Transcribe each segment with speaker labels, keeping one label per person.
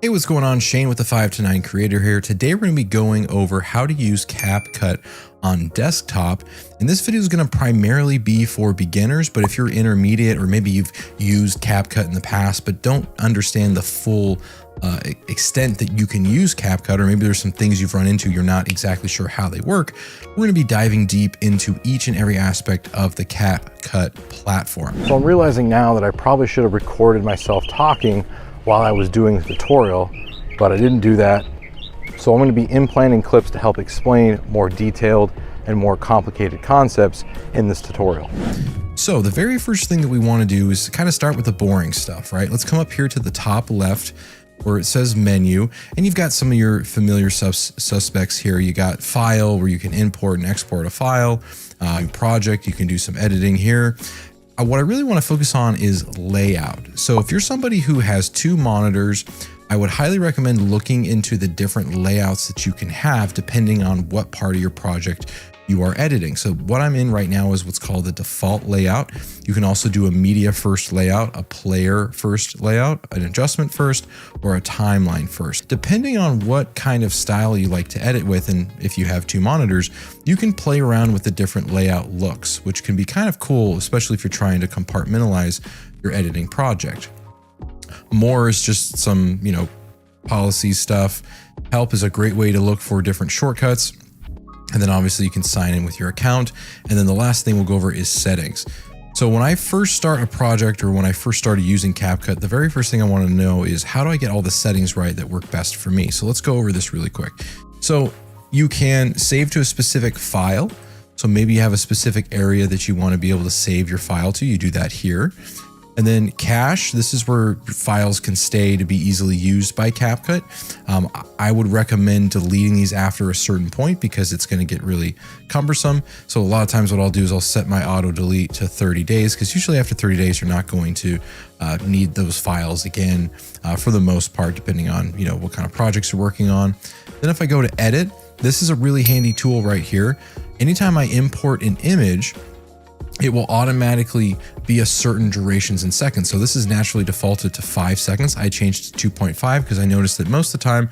Speaker 1: Hey, what's going on? Shane with the 5 to 9 Creator here. Today we're going to be going over how to use CapCut on desktop. And this video is going to primarily be for beginners, but if you're intermediate or maybe you've used CapCut in the past but don't understand the full extent that you can use CapCut, or maybe there's some things you've run into you're not exactly sure how they work, we're going to be diving deep into each and every aspect of the CapCut platform.
Speaker 2: So I'm realizing now that I probably should have recorded myself talking while I was doing the tutorial, but I didn't do that. So I'm going to be implanting clips to help explain more detailed and more complicated concepts in this tutorial.
Speaker 1: So the very first thing that we want to do is kind of start with the boring stuff, right? Let's come up here to the top left where it says menu, and you've got some of your familiar suspects here. You got file, where you can import and export a file, project, you can do some editing here. What I really want to focus on is layout. So if you're somebody who has 2 monitors, I would highly recommend looking into the different layouts that you can have depending on what part of your project you are editing. So what I'm in right now is what's called the default layout. You can also do a media first layout, a player first layout, an adjustment first, or a timeline first. Depending on what kind of style you like to edit with, and if you have 2 monitors, you can play around with the different layout looks, which can be kind of cool, especially if you're trying to compartmentalize your editing project. More is just some, policy stuff. Help is a great way to look for different shortcuts. And then obviously you can sign in with your account. And then the last thing we'll go over is settings. So when I first start a project, or when I first started using CapCut, the very first thing I want to know is, how do I get all the settings right that work best for me? So let's go over this really quick. So you can save to a specific file. So maybe you have a specific area that you want to be able to save your file to. You do that here. And then cache, this is where files can stay to be easily used by CapCut. I would recommend deleting these after a certain point because it's going to get really cumbersome. So a lot of times what I'll do is I'll set my auto delete to 30 days because usually after 30 days, you're not going to need those files again for the most part, depending on what kind of projects you're working on. Then if I go to edit, this is a really handy tool right here. Anytime I import an image, it will automatically be a certain durations in seconds. So this is naturally defaulted to 5 seconds. I changed to 2.5 because I noticed that most of the time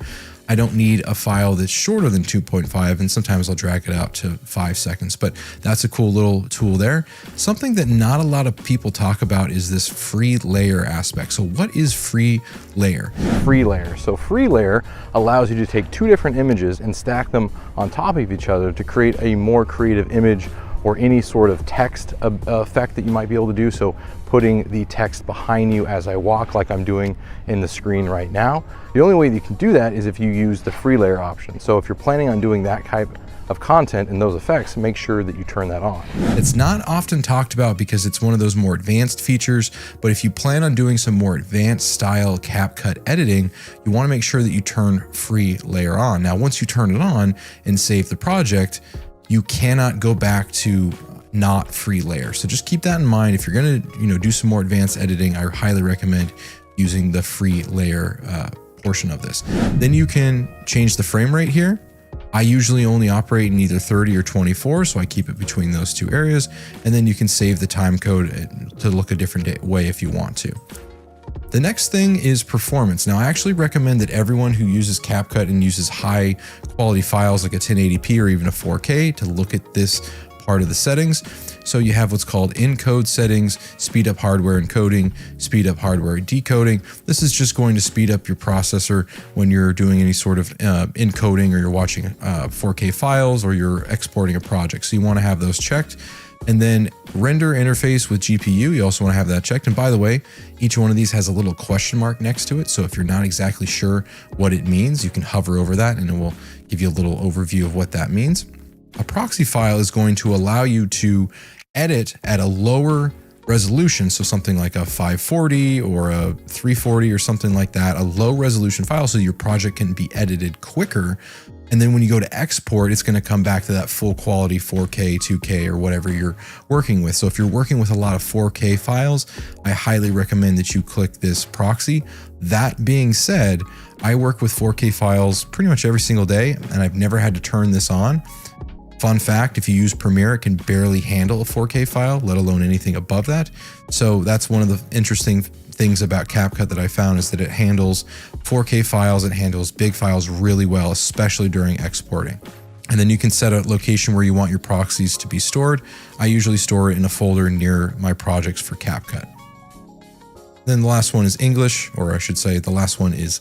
Speaker 1: I don't need a file that's shorter than 2.5, and sometimes I'll drag it out to 5 seconds, but that's a cool little tool there. Something that not a lot of people talk about is this free layer aspect. So what is free layer?
Speaker 2: Free layer. So free layer allows you to take 2 different images and stack them on top of each other to create a more creative image, or any sort of text effect that you might be able to do. So putting the text behind you as I walk, like I'm doing in the screen right now. The only way that you can do that is if you use the free layer option. So if you're planning on doing that type of content and those effects, make sure that you turn that on.
Speaker 1: It's not often talked about because it's one of those more advanced features, but if you plan on doing some more advanced style CapCut editing, you want to make sure that you turn free layer on. Now, once you turn it on and save the project, you cannot go back to not free layer. So just keep that in mind. If you're going to, do some more advanced editing, I highly recommend using the free layer portion of this. Then you can change the frame rate here. I usually only operate in either 30 or 24, so I keep it between those 2 areas. And then you can save the time code to look a different way if you want to. The next thing is performance. Now, I actually recommend that everyone who uses CapCut and uses high quality files like a 1080p or even a 4K to look at this part of the settings. So you have what's called encode settings, speed up hardware encoding, speed up hardware decoding. This is just going to speed up your processor when you're doing any sort of encoding, or you're watching 4K files, or you're exporting a project. So you want to have those checked. And then render interface with GPU, you also want to have that checked. And by the way, each one of these has a little question mark next to it. So if you're not exactly sure what it means, you can hover over that and it will give you a little overview of what that means. A proxy file is going to allow you to edit at a lower resolution. So something like a 540 or a 340 or something like that, a low resolution file, so your project can be edited quicker. And then when you go to export, it's going to come back to that full quality 4K, 2K, or whatever you're working with. So if you're working with a lot of 4K files, I highly recommend that you click this proxy. That being said, I work with 4K files pretty much every single day, and I've never had to turn this on. Fun fact, if you use Premiere, it can barely handle a 4K file, let alone anything above that. So that's one of the interesting things about CapCut that I found is that it handles 4K files, it handles big files really well, especially during exporting. And then you can set a location where you want your proxies to be stored. I usually store it in a folder near my projects for CapCut. Then the last one is English, or I should say the last one is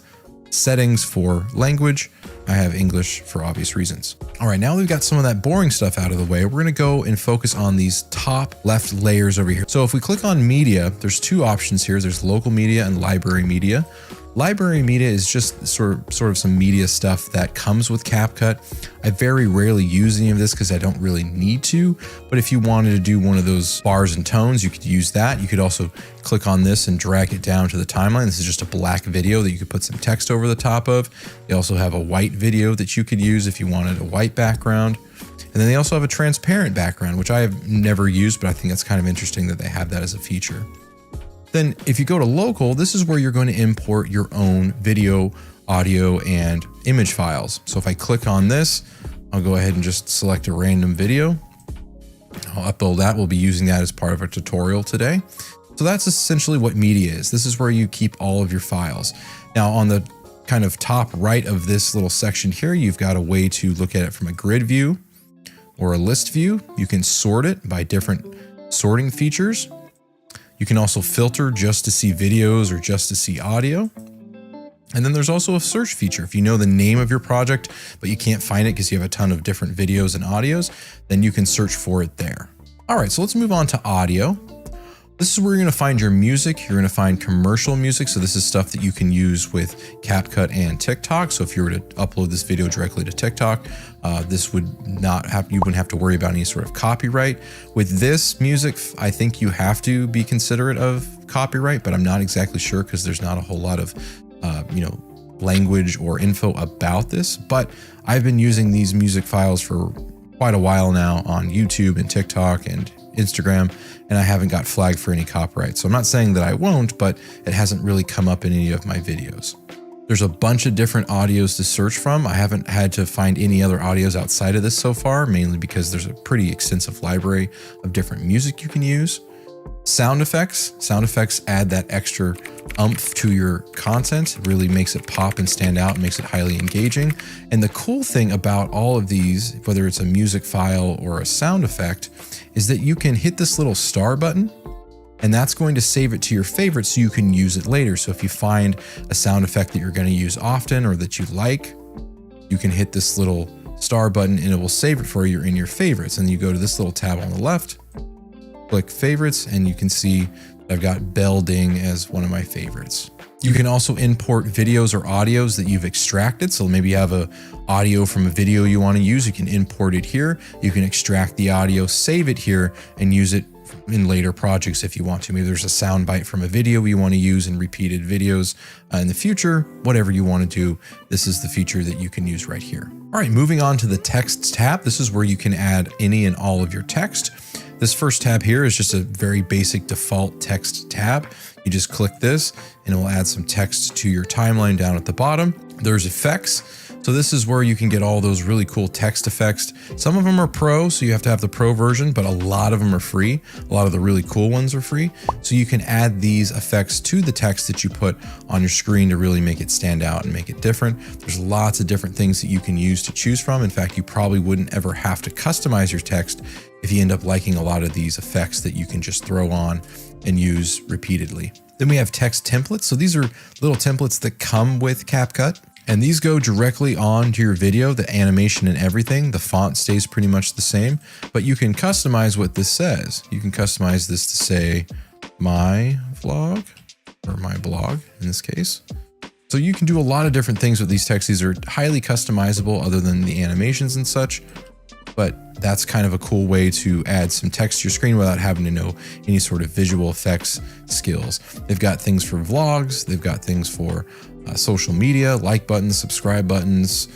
Speaker 1: settings for language. I have English for obvious reasons. All right, now we've got some of that boring stuff out of the way. We're gonna go and focus on these top left layers over here. So if we click on media, there's two options here. There's local media and library media. Library media is just sort of some media stuff that comes with CapCut. I very rarely use any of this because I don't really need to, but if you wanted to do one of those bars and tones, you could use that. You could also click on this and drag it down to the timeline. This is just a black video that you could put some text over the top of. They also have a white video that you could use if you wanted a white background. And then they also have a transparent background, which I have never used, but I think that's kind of interesting that they have that as a feature. Then if you go to local, this is where you're going to import your own video, audio, and image files. So if I click on this, I'll go ahead and just select a random video. I'll upload that. We'll be using that as part of our tutorial today. So that's essentially what media is. This is where you keep all of your files. Now on the kind of top right of this little section here, you've got a way to look at it from a grid view or a list view. You can sort it by different sorting features. You can also filter just to see videos or just to see audio. And then there's also a search feature. If you know the name of your project, but you can't find it because you have a ton of different videos and audios, then you can search for it there. All right, so let's move on to audio. This is where you're gonna find your music. You're gonna find commercial music. So this is stuff that you can use with CapCut and TikTok. So if you were to upload this video directly to TikTok, this would not have, you wouldn't have to worry about any sort of copyright. With this music, I think you have to be considerate of copyright, but I'm not exactly sure because there's not a whole lot of, language or info about this. But I've been using these music files for quite a while now on YouTube and TikTok and Instagram, and I haven't got flagged for any copyright. So I'm not saying that I won't, but it hasn't really come up in any of my videos. There's a bunch of different audios to search from. I haven't had to find any other audios outside of this so far, mainly because there's a pretty extensive library of different music you can use. Sound effects. Sound effects add that extra oomph to your content. It really makes it pop and stand out, and makes it highly engaging. And the cool thing about all of these, whether it's a music file or a sound effect, is that you can hit this little star button, and that's going to save it to your favorites so you can use it later. So if you find a sound effect that you're going to use often or that you like, you can hit this little star button and it will save it for you in your favorites. And you go to this little tab on the left, click favorites, and you can see I've got Bell Ding as one of my favorites. You can also import videos or audios that you've extracted. So maybe you have a audio from a video you want to use. You can import it here. You can extract the audio, save it here, and use it in later projects if you want to. Maybe there's a sound bite from a video you want to use in repeated videos in the future. Whatever you want to do, this is the feature that you can use right here. All right, moving on to the text tab. This is where you can add any and all of your text. This first tab here is just a very basic default text tab. You just click this and it will add some text to your timeline down at the bottom. There's effects. So this is where you can get all those really cool text effects. Some of them are pro, so you have to have the pro version, but a lot of them are free. A lot of the really cool ones are free. So you can add these effects to the text that you put on your screen to really make it stand out and make it different. There's lots of different things that you can use to choose from. In fact, you probably wouldn't ever have to customize your text if you end up liking a lot of these effects that you can just throw on and use repeatedly. Then we have text templates. So these are little templates that come with CapCut. And these go directly onto your video, the animation and everything. The font stays pretty much the same, but you can customize what this says. You can customize this to say my vlog or my blog in this case. So you can do a lot of different things with these texts. These are highly customizable other than the animations and such, but that's kind of a cool way to add some text to your screen without having to know any sort of visual effects skills. They've got things for vlogs. They've got things for social media, like buttons, subscribe buttons,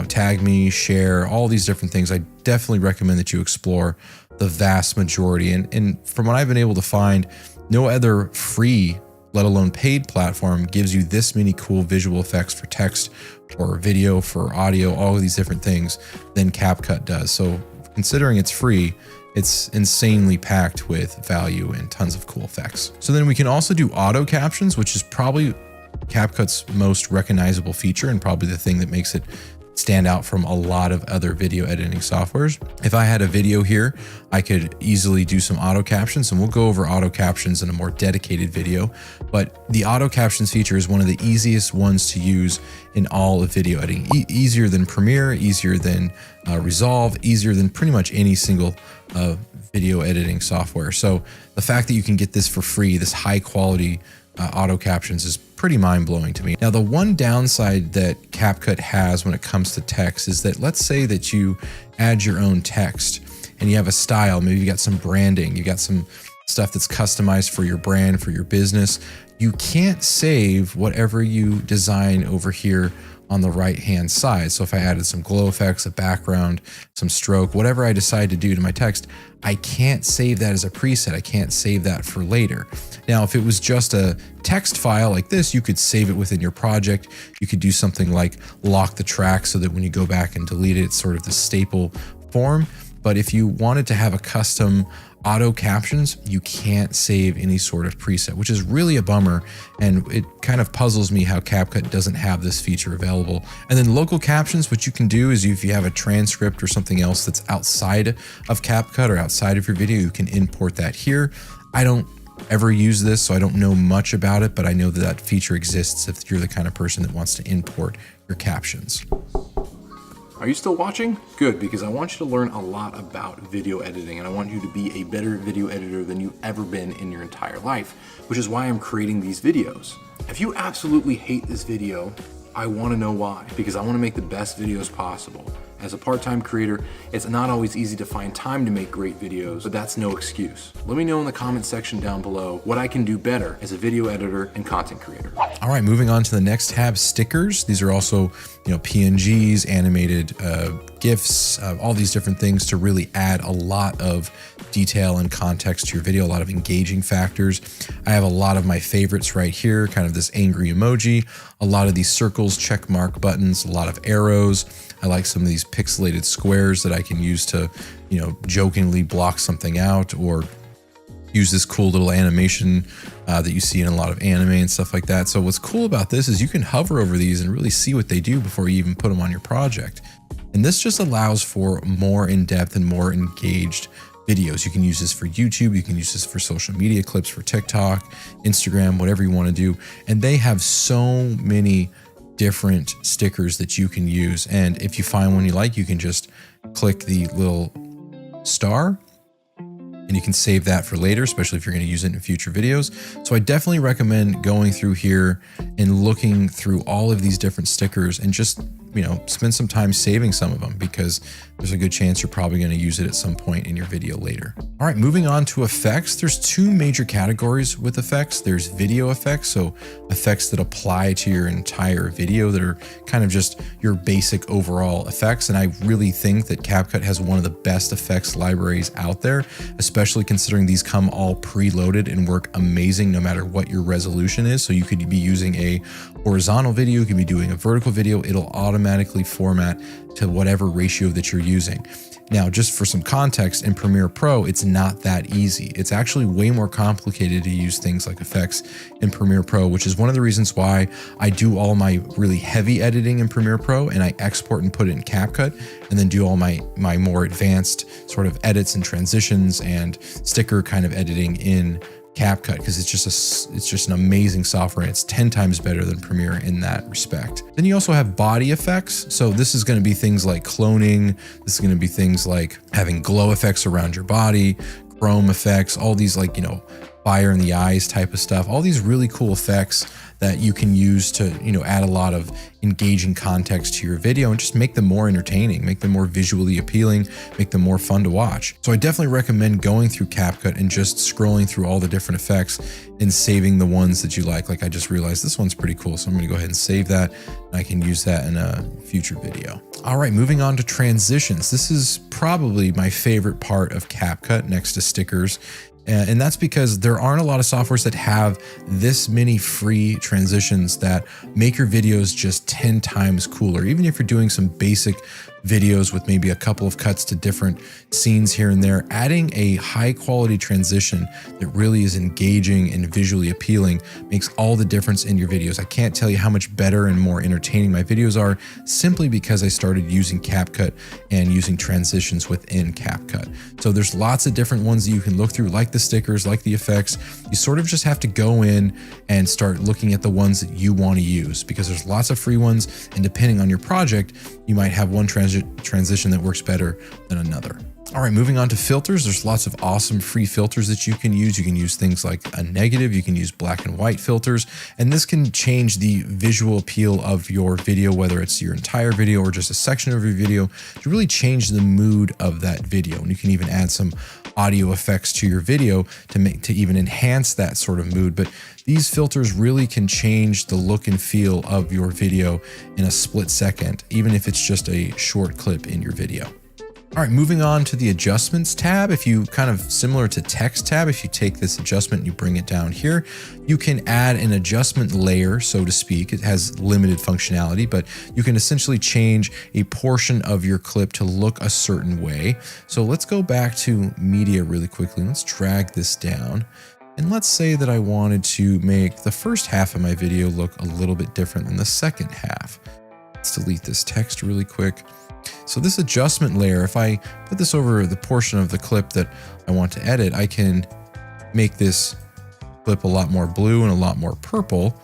Speaker 1: tag me, share, all these different things. I definitely recommend that you explore the vast majority. And from what I've been able to find, no other free, let alone paid platform gives you this many cool visual effects for text or video, for audio, all of these different things than CapCut does. So considering it's free, It's insanely packed with value and tons of cool effects. So then we can also do auto captions, which is probably CapCut's most recognizable feature and probably the thing that makes it stand out from a lot of other video editing softwares. If I had a video here, I could easily do some auto captions, and we'll go over auto captions in a more dedicated video. But the auto captions feature is one of the easiest ones to use in all of video editing. Easier than Premiere, easier than Resolve, easier than pretty much any single video editing software. So the fact that you can get this for free, this high quality auto captions, is pretty mind-blowing to me. Now, the one downside that CapCut has when it comes to text is that, let's say that you add your own text and you have a style, maybe you got some branding, you got some stuff that's customized for your brand, for your business. You can't save whatever you design over here on the right-hand side. So if I added some glow effects, a background, some stroke, whatever I decide to do to my text, I can't save that as a preset. I can't save that for later. Now, if it was just a text file like this, you could save it within your project. You could do something like lock the track so that when you go back and delete it, it's sort of the staple form. But if you wanted to have a custom auto captions, you can't save any sort of preset, which is really a bummer. And it kind of puzzles me how CapCut doesn't have this feature available. And then local captions, what you can do is if you have a transcript or something else that's outside of CapCut or outside of your video, you can import that here. I don't ever use this, so I don't know much about it, but I know that that feature exists if you're the kind of person that wants to import your captions. Are you still watching? Good, because I want you to learn a lot about video editing, and I want you to be a better video editor than you've ever been in your entire life, which is why I'm creating these videos. If you absolutely hate this video, I want to know why, because I want to make the best videos possible. As a part-time creator, it's not always easy to find time to make great videos, but that's no excuse. Let me know in the comment section down below what I can do better as a video editor and content creator. All right, moving on to the next tab, stickers. These are also, PNGs, animated GIFs, all these different things to really add a lot of detail and context to your video, a lot of engaging factors. I have a lot of my favorites right here, kind of this angry emoji, a lot of these circles, check mark buttons, a lot of arrows. I like some of these pixelated squares that I can use to, jokingly block something out, or use this cool little animation that you see in a lot of anime and stuff like that. So what's cool about this is you can hover over these and really see what they do before you even put them on your project. And this just allows for more in-depth and more engaged videos. You can use this for YouTube, you can use this for social media clips, for TikTok, Instagram, whatever you want to do. And they have so many different stickers that you can use. And if you find one you like, you can just click the little star and you can save that for later, especially if you're going to use it in future videos. So I definitely recommend going through here and looking through all of these different stickers and just, spend some time saving some of them, because there's a good chance you're probably going to use it at some point in your video later. All right, moving on to effects. There's two major categories with effects. There's video effects, so effects that apply to your entire video that are kind of just your basic overall effects. And I really think that CapCut has one of the best effects libraries out there, especially considering these come all preloaded and work amazing no matter what your resolution is. So you could be using a horizontal video, you could be doing a vertical video, it'll automatically format to whatever ratio that you're using. Now, just for some context, in Premiere Pro, it's not that easy. It's actually way more complicated to use things like effects in Premiere Pro, which is one of the reasons why I do all my really heavy editing in Premiere Pro and I export and put it in CapCut, and then do all my more advanced sort of edits and transitions and sticker kind of editing in CapCut, because it's just an amazing software, and it's 10 times better than Premiere in that respect. Then you also have body effects. So this is going to be things like cloning. This is going to be things like having glow effects around your body, chrome effects, all these fire in the eyes type of stuff, all these really cool effects that you can use to, add a lot of engaging context to your video and just make them more entertaining, make them more visually appealing, make them more fun to watch. So I definitely recommend going through CapCut and just scrolling through all the different effects and saving the ones that you like. Like I just realized this one's pretty cool, so I'm gonna go ahead and save that, and I can use that in a future video. All right, moving on to transitions. This is probably my favorite part of CapCut next to stickers. And that's because there aren't a lot of softwares that have this many free transitions that make your videos just 10 times cooler. Even if you're doing some basic videos with maybe a couple of cuts to different scenes here and there, adding a high quality transition that really is engaging and visually appealing makes all the difference in your videos. I can't tell you how much better and more entertaining my videos are simply because I started using CapCut and using transitions within CapCut. So there's lots of different ones that you can look through, like the stickers, like the effects. You sort of just have to go in and start looking at the ones that you want to use, because there's lots of free ones, and depending on your project, you might have one transition that works better than another. All right, moving on to filters. There's lots of awesome free filters that you can use. You can use things like a negative, you can use black and white filters, and this can change the visual appeal of your video, whether it's your entire video or just a section of your video, to really change the mood of that video. And you can even add some audio effects to your video to even enhance that sort of mood. But these filters really can change the look and feel of your video in a split second, even if it's just a short clip in your video. All right, moving on to the adjustments tab. If you kind of similar to text tab, if you take this adjustment and you bring it down here, you can add an adjustment layer, so to speak. It has limited functionality, but you can essentially change a portion of your clip to look a certain way. So let's go back to media really quickly. Let's drag this down. And let's say that I wanted to make the first half of my video look a little bit different than the second half. Let's delete this text really quick. So this adjustment layer, if I put this over the portion of the clip that I want to edit, I can make this clip a lot more blue and a lot more purple.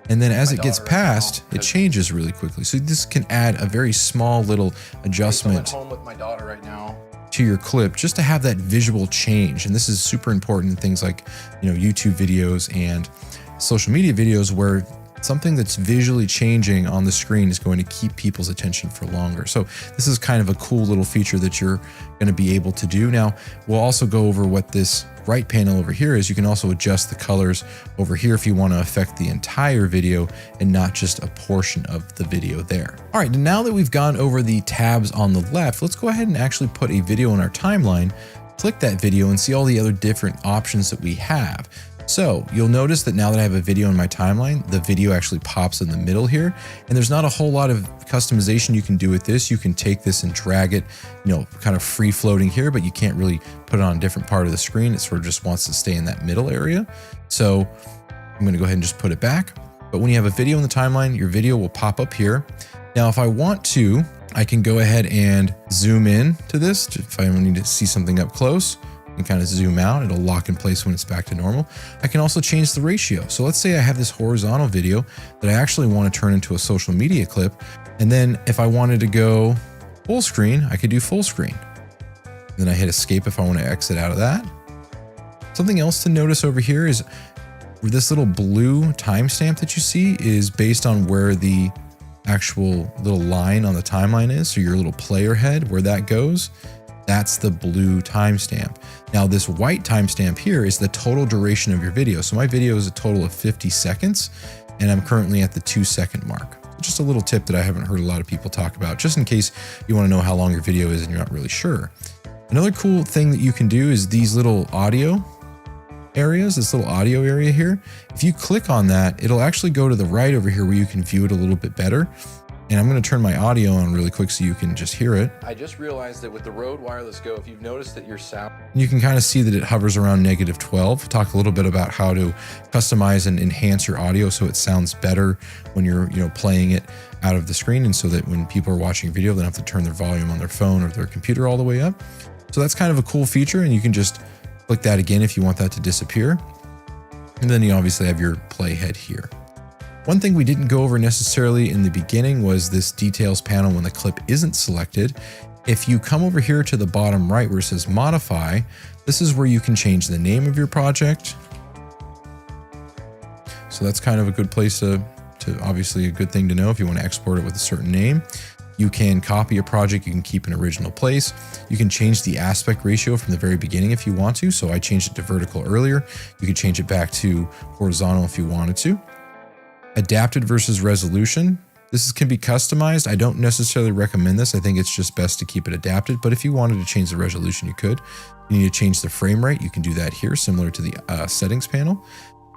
Speaker 1: And then as it gets passed, it changes really quickly. So this can add a very small little adjustment
Speaker 2: I'm at home with my daughter right now
Speaker 1: to your clip, just to have that visual change. And this is super important in things like, YouTube videos and social media videos, where something that's visually changing on the screen is going to keep people's attention for longer. So this is kind of a cool little feature that you're going to be able to do. Now, we'll also go over what this right panel over here is. You can also adjust the colors over here if you want to affect the entire video and not just a portion of the video there. All right, now that we've gone over the tabs on the left, let's go ahead and actually put a video in our timeline, click that video, and see all the other different options that we have. So you'll notice that now that I have a video in my timeline, the video actually pops in the middle here, and there's not a whole lot of customization you can do with this. You can take this and drag it, kind of free floating here, but you can't really put it on a different part of the screen. It sort of just wants to stay in that middle area. So I'm going to go ahead and just put it back. But when you have a video in the timeline, your video will pop up here. Now, if I want to, I can go ahead and zoom in to this if I need to see something up close. And kind of zoom out, it'll lock in place when it's back to normal. I can also change the ratio. So let's say I have this horizontal video that I actually want to turn into a social media clip. And then if I wanted to go full screen, I could do full screen. Then I hit escape if I want to exit out of that. Something else to notice over here is this little blue timestamp that you see is based on where the actual little line on the timeline is. So your little player head, where that goes, that's the blue timestamp. Now this white timestamp here is the total duration of your video. So my video is a total of 50 seconds and I'm currently at the 2-second mark. Just a little tip that I haven't heard a lot of people talk about, just in case you want to know how long your video is and you're not really sure. Another cool thing that you can do is these little audio areas, this little audio area here. If you click on that, it'll actually go to the right over here where you can view it a little bit better. And I'm going to turn my audio on really quick so you can just hear it.
Speaker 2: I just realized that with the Rode Wireless Go, if you've noticed that your sound...
Speaker 1: You can kind of see that it hovers around -12. Talk a little bit about how to customize and enhance your audio so it sounds better when you're playing it out of the screen, and so that when people are watching a video, they don't have to turn their volume on their phone or their computer all the way up. So that's kind of a cool feature, and you can just click that again if you want that to disappear. And then you obviously have your playhead here. One thing we didn't go over necessarily in the beginning was this details panel when the clip isn't selected. If you come over here to the bottom right where it says modify, this is where you can change the name of your project. So that's kind of a good place to obviously a good thing to know if you want to export it with a certain name. You can copy a project, you can keep an original place. You can change the aspect ratio from the very beginning if you want to. So I changed it to vertical earlier. You can change it back to horizontal if you wanted to. Adapted versus resolution. This can be customized. I don't necessarily recommend this. I think it's just best to keep it adapted, but if you wanted to change the resolution, you could. You need to change the frame rate. You can do that here, similar to the settings panel.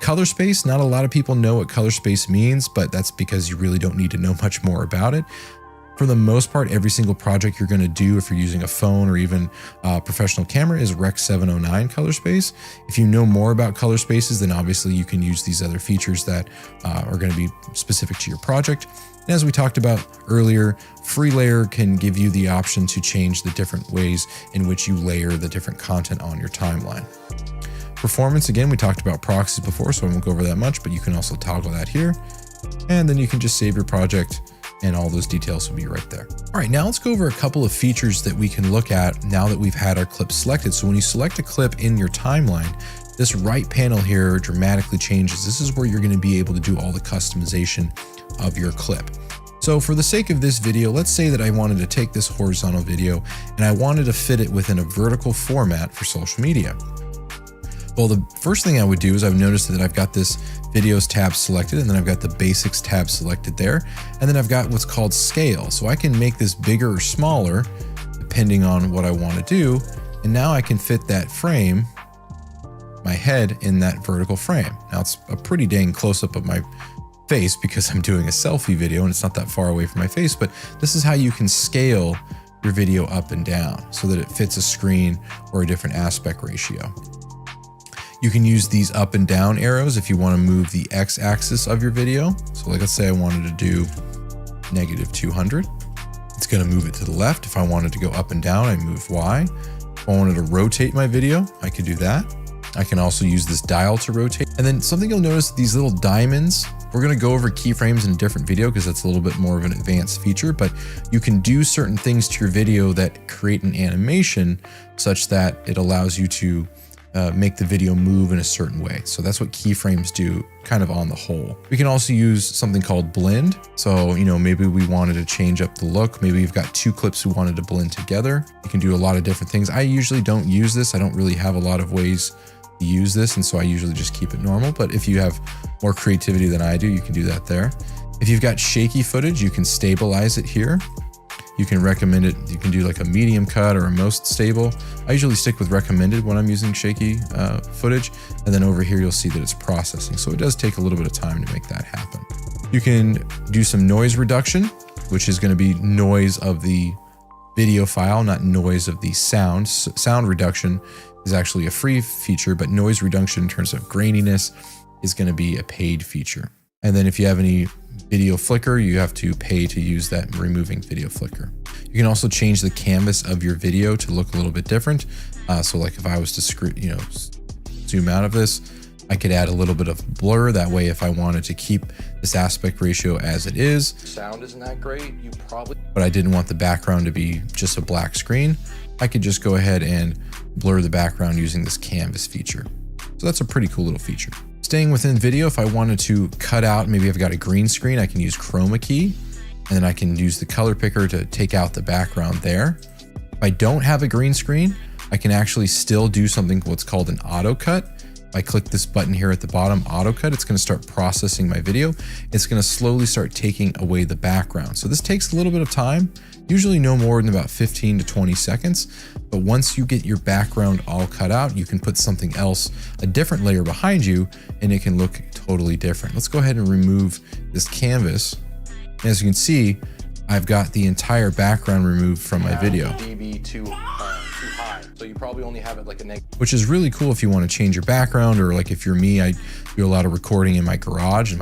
Speaker 1: Color space. Not a lot of people know what color space means, but that's because you really don't need to know much more about it. For the most part, every single project you're going to do, if you're using a phone or even a professional camera, is Rec 709 color space. If you know more about color spaces, then obviously you can use these other features that are going to be specific to your project. And as we talked about earlier, Free Layer can give you the option to change the different ways in which you layer the different content on your timeline. Performance, again, we talked about proxies before, so I won't go over that much, but you can also toggle that here. And then you can just save your project and all those details will be right there. All right, now let's go over a couple of features that we can look at now that we've had our clip selected. So when you select a clip in your timeline, this right panel here dramatically changes. This is where you're going to be able to do all the customization of your clip. So for the sake of this video, let's say that I wanted to take this horizontal video and I wanted to fit it within a vertical format for social media. Well, the first thing I would do is I've noticed that I've got this videos tab selected, and then I've got the basics tab selected there. And then I've got what's called scale. So I can make this bigger or smaller depending on what I want to do. And now I can fit that frame, my head, in that vertical frame. Now it's a pretty dang close up of my face because I'm doing a selfie video and it's not that far away from my face, but this is how you can scale your video up and down so that it fits a screen or a different aspect ratio. You can use these up and down arrows if you want to move the x-axis of your video. So like, let's say I wanted to do -200. It's going to move it to the left. If I wanted to go up and down, I move Y. If I wanted to rotate my video, I could do that. I can also use this dial to rotate. And then something you'll notice, these little diamonds, we're going to go over keyframes in a different video because that's a little bit more of an advanced feature, but you can do certain things to your video that create an animation such that it allows you to make the video move in a certain way. So that's what keyframes do kind of on the whole. We can also use something called blend. So, you know, maybe we wanted to change up the look. Maybe you've got two clips we wanted to blend together. You can do a lot of different things. I usually don't use this. I don't really have a lot of ways to use this. And so I usually just keep it normal. But if you have more creativity than I do, you can do that there. If you've got shaky footage, you can stabilize it here. You can recommend it. You can do like a medium cut or a most stable. I usually stick with recommended when I'm using shaky footage. And then over here, you'll see that it's processing. So it does take a little bit of time to make that happen. You can do some noise reduction, which is going to be noise of the video file, not noise of the sound. Sound reduction is actually a free feature, but noise reduction in terms of graininess is going to be a paid feature. And then if you have any video flicker, you have to pay to use that removing video flicker. You can also change the canvas of your video to look a little bit different. So like if I was to zoom out of this, I could add a little bit of blur. That way, if I wanted to keep this aspect ratio as it is, sound isn't that great, but I didn't want the background to be just a black screen, I could just go ahead and blur the background using this canvas feature. So that's a pretty cool little feature. Staying within video, if I wanted to cut out, maybe I've got a green screen, I can use chroma key, and then I can use the color picker to take out the background there. If I don't have a green screen, I can actually still do something what's called an auto cut. If I click this button here at the bottom, auto cut, it's going to start processing my video. It's going to slowly start taking away the background. So this takes a little bit of time, usually no more than about 15 to 20 seconds. But once you get your background all cut out, you can put something else, a different layer behind you, and it can look totally different. Let's go ahead and remove this canvas. And as you can see, I've got the entire background removed from my video. dB too high. So you probably only have it like a negative. Which is really cool if you want to change your background, or like if you're me, I do a lot of recording in my garage, and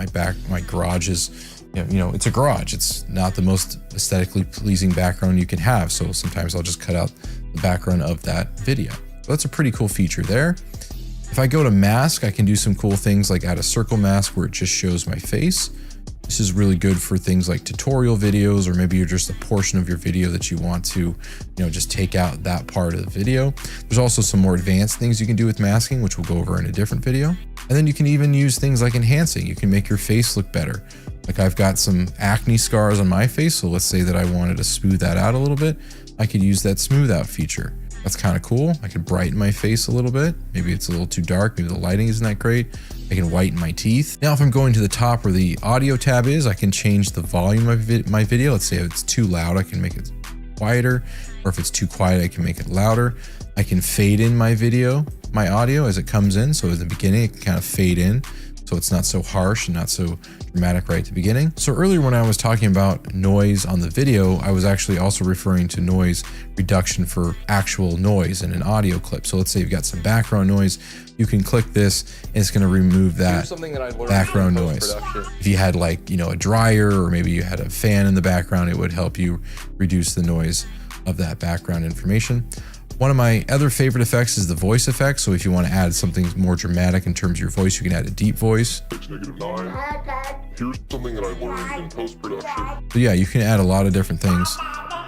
Speaker 1: my garage is, you know, it's a garage. It's not the most aesthetically pleasing background you can have. So sometimes I'll just cut out the background of that video. So that's a pretty cool feature there. If I go to mask, I can do some cool things like add a circle mask where it just shows my face. This is really good for things like tutorial videos, or maybe you're just a portion of your video that you want to, you know, just take out that part of the video. There's also some more advanced things you can do with masking, which we'll go over in a different video. And then you can even use things like enhancing. You can make your face look better. Like I've got some acne scars on my face. So let's say that I wanted to smooth that out a little bit. I could use that smooth out feature. That's kind of cool. I could brighten my face a little bit. Maybe it's a little too dark. Maybe the lighting isn't that great. I can whiten my teeth. Now, if I'm going to the top where the audio tab is, I can change the volume of my video. Let's say if it's too loud, I can make it quieter. Or if it's too quiet, I can make it louder. I can fade in my video, my audio as it comes in. So at the beginning, it can kind of fade in, so it's not so harsh and not so dramatic right at the beginning. So earlier when I was talking about noise on the video, I was actually also referring to noise reduction for actual noise in an audio clip. So let's say you've got some background noise, you can click this and it's going to remove that background noise. If you had like, you know, a dryer or maybe you had a fan in the background, it would help you reduce the noise of that background information. One of my other favorite effects is the voice effect. So if you want to add something more dramatic in terms of your voice, you can add a deep voice.
Speaker 3: -9. Here's something that I learned in post-production.
Speaker 1: So yeah, you can add a lot of different things.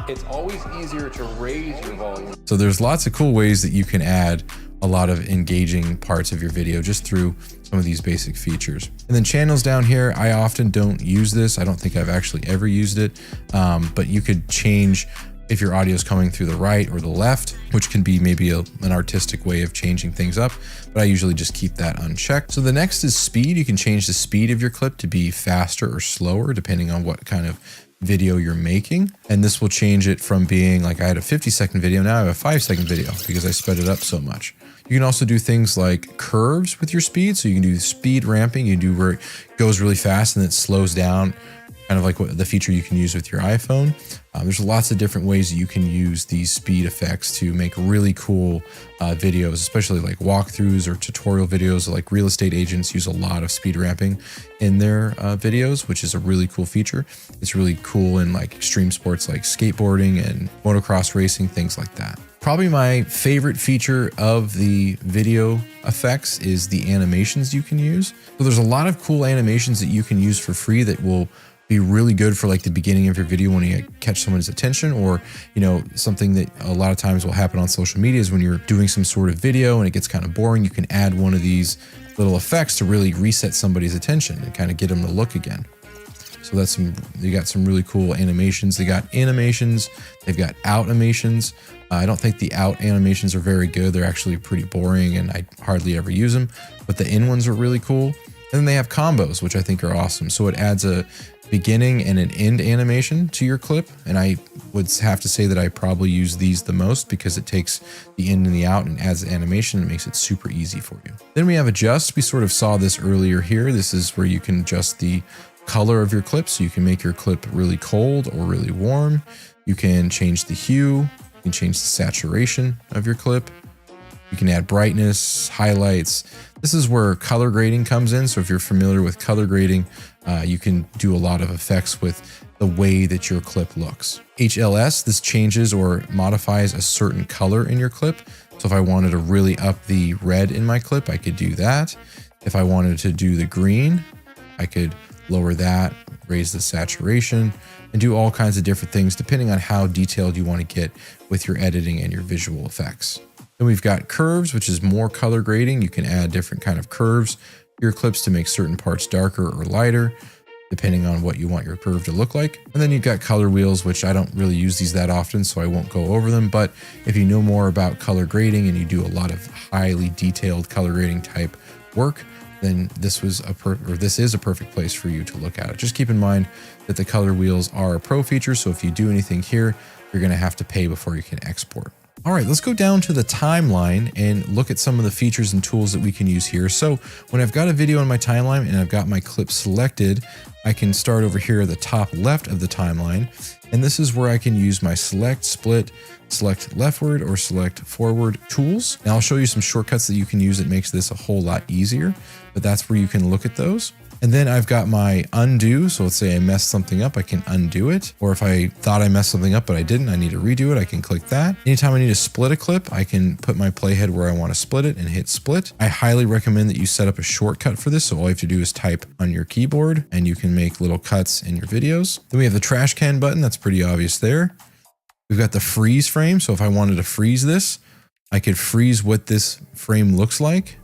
Speaker 2: It's always easier to raise your volume.
Speaker 1: So there's lots of cool ways that you can add a lot of engaging parts of your video just through some of these basic features. And then channels down here, I often don't use this. I don't think I've actually ever used it, but you could change if your audio is coming through the right or the left, which can be maybe an artistic way of changing things up, but I usually just keep that unchecked. So the next is speed. You can change the speed of your clip to be faster or slower, depending on what kind of video you're making. And this will change it from being like I had a 50-second video, now I have a 5-second video because I sped it up so much. You can also do things like curves with your speed. So you can do speed ramping, you can do where it goes really fast and then it slows down, kind of like what the feature you can use with your iPhone. There's lots of different ways that you can use these speed effects to make really cool videos, especially like walkthroughs or tutorial videos. Like real estate agents use a lot of speed ramping in their videos, which is a really cool feature. It's really cool in like extreme sports like skateboarding and motocross racing, things like that. Probably my favorite feature of the video effects is the animations you can use. So there's a lot of cool animations that you can use for free that will be really good for like the beginning of your video when you catch someone's attention, or, you know, something that a lot of times will happen on social media is when you're doing some sort of video and it gets kind of boring, you can add one of these little effects to really reset somebody's attention and kind of get them to look again. So that's they got some really cool animations. They got animations, they've got out animations. I don't think the out animations are very good. They're actually pretty boring and I hardly ever use them, but the in ones are really cool. And then they have combos, which I think are awesome. So it adds a beginning and an end animation to your clip. And I would have to say that I probably use these the most because it takes the in and the out and adds the animation and makes it super easy for you. Then we have adjust. We sort of saw this earlier here. This is where you can adjust the color of your clip. So you can make your clip really cold or really warm. You can change the hue. You can change the saturation of your clip. You can add brightness, highlights. This is where color grading comes in. So if you're familiar with color grading, you can do a lot of effects with the way that your clip looks. HLS, this changes or modifies a certain color in your clip. So if I wanted to really up the red in my clip, I could do that. If I wanted to do the green, I could lower that, raise the saturation, and do all kinds of different things depending on how detailed you want to get with your editing and your visual effects. Then we've got curves, which is more color grading. You can add different kind of curves to your clips to make certain parts darker or lighter, depending on what you want your curve to look like. And then you've got color wheels, which I don't really use these that often, so I won't go over them. But if you know more about color grading and you do a lot of highly detailed color grading type work, then this is a perfect place for you to look at it. Just keep in mind that the color wheels are a pro feature. So if you do anything here, you're going to have to pay before you can export. All right, let's go down to the timeline and look at some of the features and tools that we can use here. So when I've got a video in my timeline and I've got my clip selected, I can start over here at the top left of the timeline. And this is where I can use my select, split, select leftward or select forward tools. Now I'll show you some shortcuts that you can use that makes this a whole lot easier, but that's where you can look at those. And then I've got my undo. So let's say I messed something up, I can undo it. Or if I thought I messed something up, but I didn't, I need to redo it, I can click that. Anytime I need to split a clip, I can put my playhead where I want to split it and hit split. I highly recommend that you set up a shortcut for this. So all you have to do is type on your keyboard and you can make little cuts in your videos. Then we have the trash can button. That's pretty obvious there. We've got the freeze frame. So if I wanted to freeze this, I could freeze what this frame looks like.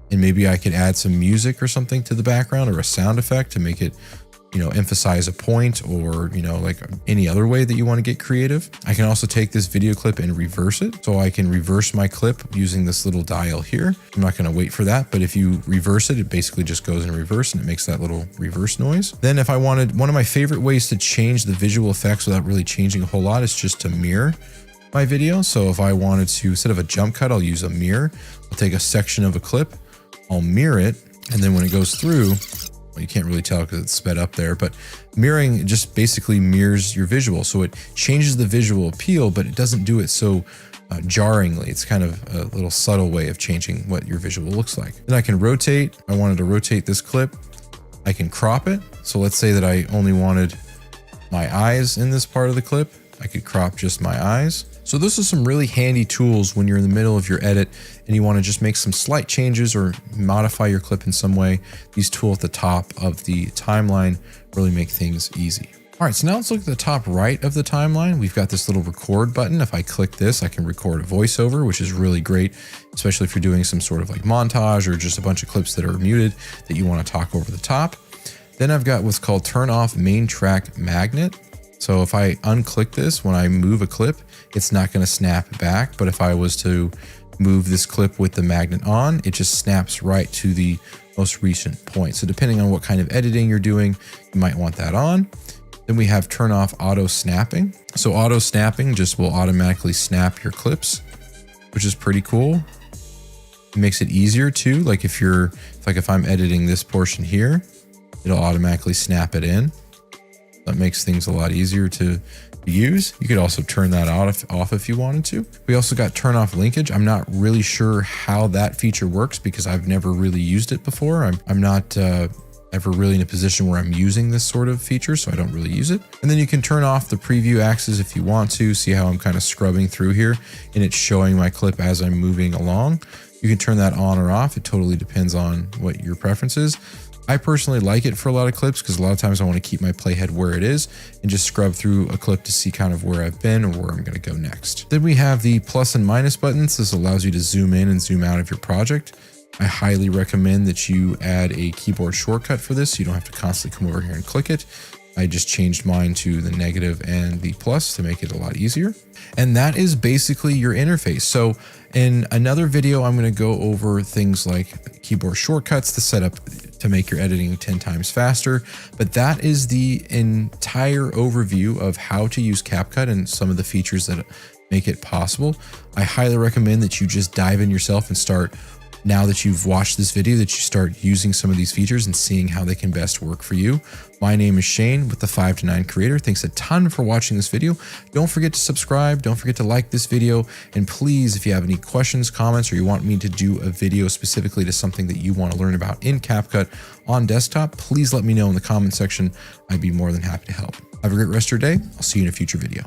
Speaker 1: And maybe I could add some music or something to the background or a sound effect to make it, you know, emphasize a point or, you know, like any other way that you want to get creative. I can also take this video clip and reverse it. So I can reverse my clip using this little dial here. I'm not going to wait for that, but if you reverse it, it basically just goes in reverse and it makes that little reverse noise. Then if I wanted, one of my favorite ways to change the visual effects without really changing a whole lot is just to mirror my video. So if I wanted to, instead of a jump cut, I'll use a mirror. I'll take a section of a clip, I'll mirror it, and then when it goes through, Well, you can't really tell because it's sped up there, but mirroring just basically mirrors your visual. So it changes the visual appeal, but it doesn't do it so jarringly. It's kind of a little subtle way of changing what your visual looks like. Then I can rotate. I wanted to rotate this clip. I can crop it. So let's say that I only wanted my eyes in this part of the clip. I could crop just my eyes. So those are some really handy tools when you're in the middle of your edit and you want to just make some slight changes or modify your clip in some way. These tools at the top of the timeline really make things easy. All right, so now let's look at the top right of the timeline. We've got this little record button. If I click this, I can record a voiceover, which is really great, especially if you're doing some sort of like montage or just a bunch of clips that are muted that you want to talk over the top. Then I've got what's called turn off main track magnet. So if I unclick this, when I move a clip, it's not going to snap back. But if I was to move this clip with the magnet on, it just snaps right to the most recent point. So depending on what kind of editing you're doing, you might want that on. Then we have turn off auto snapping. So auto snapping just will automatically snap your clips, which is pretty cool. It makes it easier too. Like if I'm editing this portion here, it'll automatically snap it in. That makes things a lot easier to use. You could also turn that off if you wanted to. We also got turn off linkage. I'm not really sure how that feature works because I've never really used it before. I'm not ever really in a position where I'm using this sort of feature, so I don't really use it. And then you can turn off the preview axis if you want to. See how I'm kind of scrubbing through here and it's showing my clip as I'm moving along. You can turn that on or off. It totally depends on what your preference is. I personally like it for a lot of clips because a lot of times I want to keep my playhead where it is and just scrub through a clip to see kind of where I've been or where I'm going to go next. Then we have the plus and minus buttons. This allows you to zoom in and zoom out of your project. I highly recommend that you add a keyboard shortcut for this so you don't have to constantly come over here and click it. I just changed mine to the negative and the plus to make it a lot easier. And that is basically your interface. So in another video, I'm going to go over things like keyboard shortcuts to set up to make your editing 10 times faster. But that is the entire overview of how to use CapCut and some of the features that make it possible. I highly recommend that you just dive in yourself and start, now that you've watched this video, that you start using some of these features and seeing how they can best work for you. My name is Shane with the 5 to 9 Creator. Thanks a ton for watching this video. Don't forget to subscribe. Don't forget to like this video. And please, if you have any questions, comments, or you want me to do a video specifically to something that you want to learn about in CapCut on desktop, please let me know in the comment section. I'd be more than happy to help. Have a great rest of your day. I'll see you in a future video.